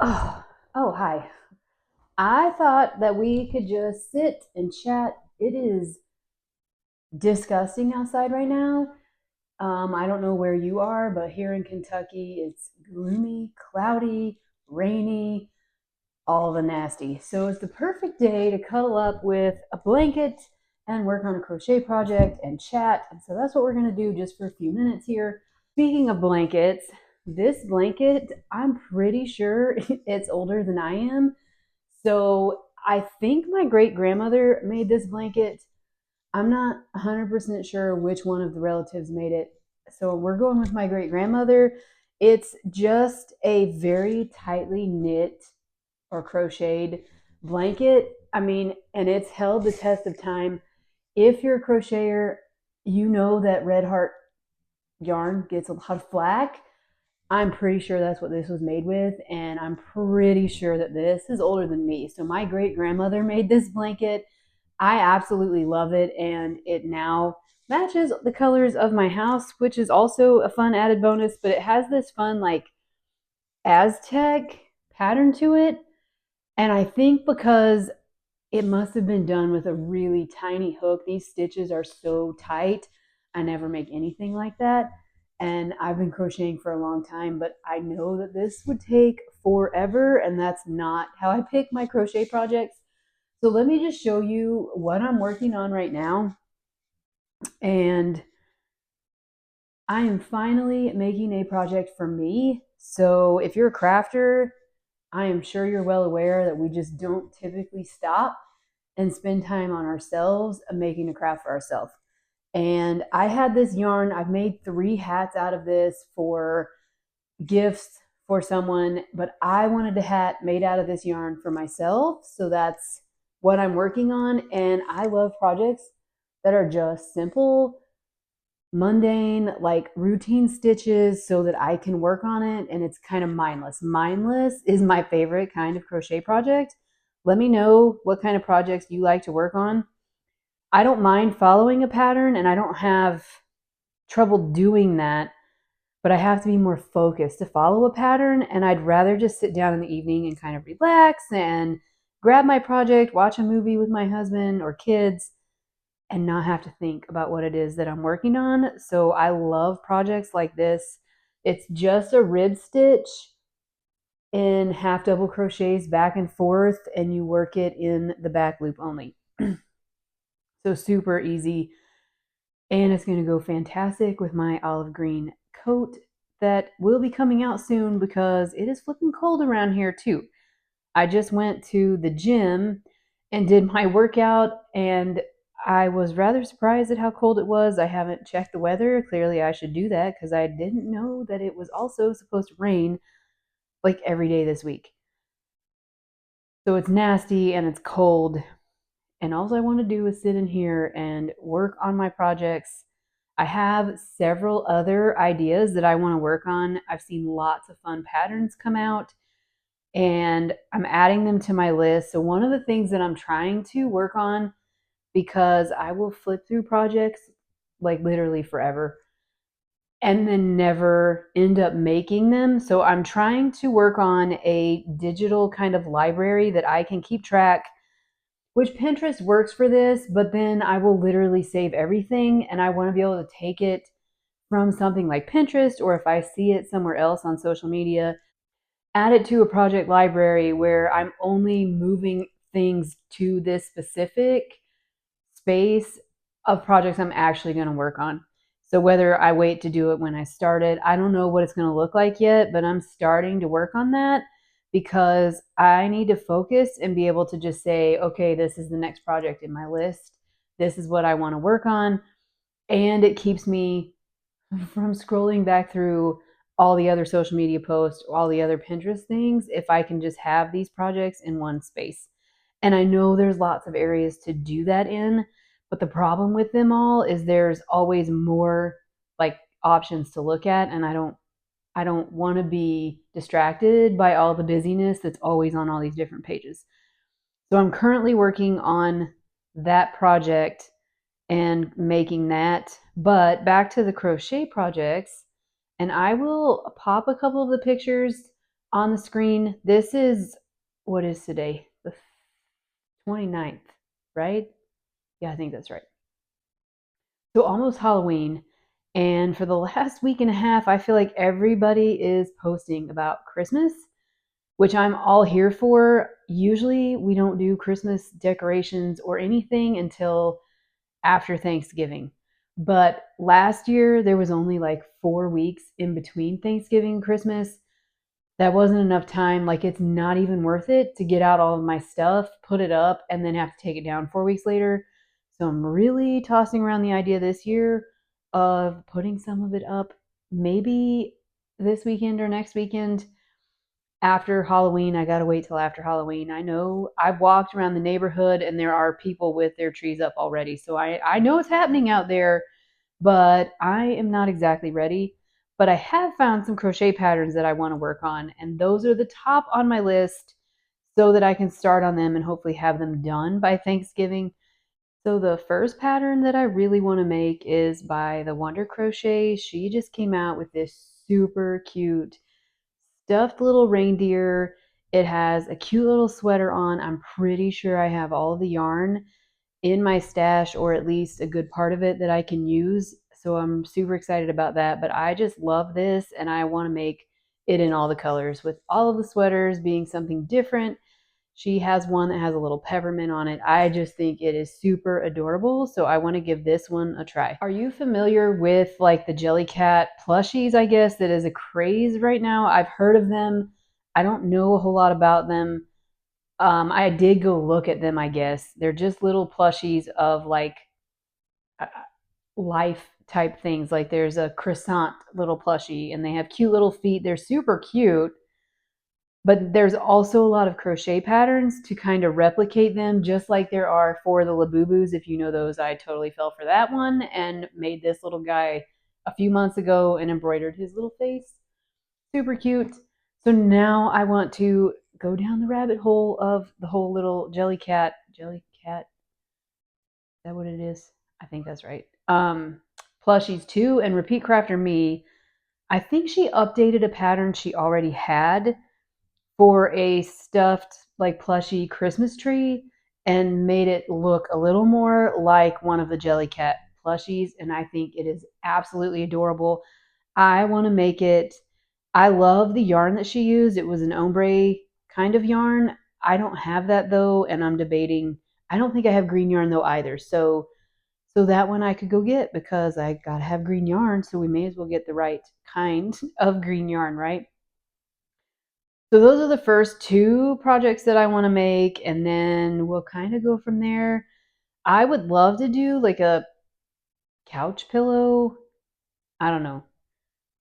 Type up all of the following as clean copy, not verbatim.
Oh, hi. I thought that we could just sit and chat. It is disgusting outside right now. I don't know where you are, but here in Kentucky, it's gloomy, cloudy, rainy, all the nasty. So it's the perfect day to cuddle up with a blanket and work on a crochet project and chat. And so that's what we're going to do just for a few minutes here. Speaking of blankets, this blanket, I'm pretty sure it's older than I am. So I think my great grandmother made this blanket. I'm not 100% sure which one of the relatives made it. So we're going with my great grandmother. It's just a very tightly knit or crocheted blanket. I mean, and it's held the test of time. If you're a crocheter, you know that Red Heart yarn gets a lot of flack. I'm pretty sure that's what this was made with, and I'm pretty sure that this is older than me. So my great grandmother made this blanket. I absolutely love it, and it now matches the colors of my house, which is also a fun added bonus, but it has this fun like Aztec pattern to it. And I think because it must have been done with a really tiny hook, these stitches are so tight. I never make anything like that. And I've been crocheting for a long time, but I know that this would take forever, and that's not how I pick my crochet projects. So let me just show you what I'm working on right now. And I am finally making a project for me. So if you're a crafter, I am sure you're well aware that we just don't typically stop and spend time on ourselves making a craft for ourselves. And I had this yarn, I've made 3 hats out of this for gifts for someone, but I wanted a hat made out of this yarn for myself. So that's what I'm working on. And I love projects that are just simple, mundane, like routine stitches so that I can work on it and it's kind of mindless. Mindless is my favorite kind of crochet project. Let me know what kind of projects you like to work on. I don't mind following a pattern and I don't have trouble doing that, but I have to be more focused to follow a pattern. And I'd rather just sit down in the evening and kind of relax and grab my project, watch a movie with my husband or kids, and not have to think about what it is that I'm working on. So I love projects like this. It's just a rib stitch in half double crochets back and forth, and you work it in the back loop only. So super easy. And it's going to go fantastic with my olive green coat that will be coming out soon because it is flipping cold around here too. I just went to the gym and did my workout, and I was rather surprised at how cold it was. I haven't checked the weather. Clearly, I should do that because I didn't know that it was also supposed to rain like every day this week. So it's nasty and it's cold, and all I want to do is sit in here and work on my projects. I have several other ideas that I want to work on. I've seen lots of fun patterns come out and I'm adding them to my list. So one of the things that I'm trying to work on, because I will flip through projects like literally forever and then never end up making them. So I'm trying to work on a digital kind of library that I can keep track, which Pinterest works for this, but then I will literally save everything and I want to be able to take it from something like Pinterest, or if I see it somewhere else on social media, add it to a project library where I'm only moving things to this specific space of projects I'm actually going to work on. So whether I wait to do it when I started, I don't know what it's going to look like yet, but I'm starting to work on that because I need to focus and be able to just say, okay, this is the next project in my list. This is what I want to work on. And it keeps me from scrolling back through all the other social media posts, all the other Pinterest things, if I can just have these projects in one space. And I know there's lots of areas to do that in, but the problem with them all is there's always more like options to look at, and I don't want to be distracted by all the busyness that's always on all these different pages. So I'm currently working on that project and making that. But back to the crochet projects, and I will pop a couple of the pictures on the screen, this is, what is today? The 29th, right? Yeah, I think that's right. So almost Halloween. And for the last week and a half, I feel like everybody is posting about Christmas, which I'm all here for. Usually we don't do Christmas decorations or anything until after Thanksgiving. But last year, there was only like 4 weeks in between Thanksgiving and Christmas. That wasn't enough time. Like, it's not even worth it to get out all of my stuff, put it up, and then have to take it down 4 weeks later. So I'm really tossing around the idea this year of putting some of it up maybe this weekend or next weekend after Halloween. I gotta wait till after Halloween. I know I've walked around the neighborhood and there are people with their trees up already. So I know it's happening out there, but I am not exactly ready. But I have found some crochet patterns that I want to work on, and those are the top on my list so that I can start on them and hopefully have them done by Thanksgiving. So the first pattern that I really want to make is by the Wonder Crochet. She just came out with this super cute stuffed little reindeer. It has a cute little sweater on. I'm pretty sure I have all of the yarn in my stash, or at least a good part of it that I can use. So I'm super excited about that. But I just love this and I want to make it in all the colors, with all of the sweaters being something different. She has one that has a little peppermint on it. I just think it is super adorable. So I want to give this one a try. Are you familiar with like the Jellycat plushies, I guess, that is a craze right now? I've heard of them. I don't know a whole lot about them. I did go look at them, I guess. They're just little plushies of like uh, life type things. Like there's a croissant little plushie and they have cute little feet. They're super cute. But there's also a lot of crochet patterns to kind of replicate them, just like there are for the Labubus. If you know those, I totally fell for that one and made this little guy a few months ago and embroidered his little face. Super cute. So now I want to go down the rabbit hole of the whole little Jellycat. Jellycat, is that what it is? I think that's right. Plushies too, and Repeat Crafter Me. I think she updated a pattern she already had for a stuffed like plushie Christmas tree and made it look a little more like one of the Jellycat plushies, and I think it is absolutely adorable. I want to make it. I love the yarn that she used. It was an ombre kind of yarn. I don't have that though, and I'm debating. I don't think I have green yarn though either. So that one I could go get because I gotta have green yarn, so we may as well get the right kind of green yarn, right? So those are the first two projects that I want to make, and then we'll kind of go from there. I would love to do like a couch pillow. I don't know.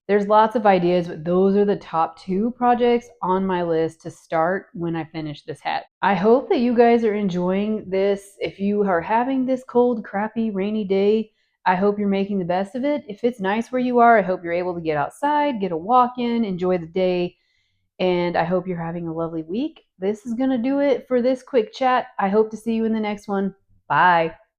There's lots of ideas, but those are the top two projects on my list to start when I finish this hat. I hope that you guys are enjoying this. If you are having this cold, crappy, rainy day, I hope you're making the best of it. If it's nice where you are, I hope you're able to get outside, get a walk in, enjoy the day, and I hope you're having a lovely week. This is going to do it for this quick chat. I hope to see you in the next one. Bye.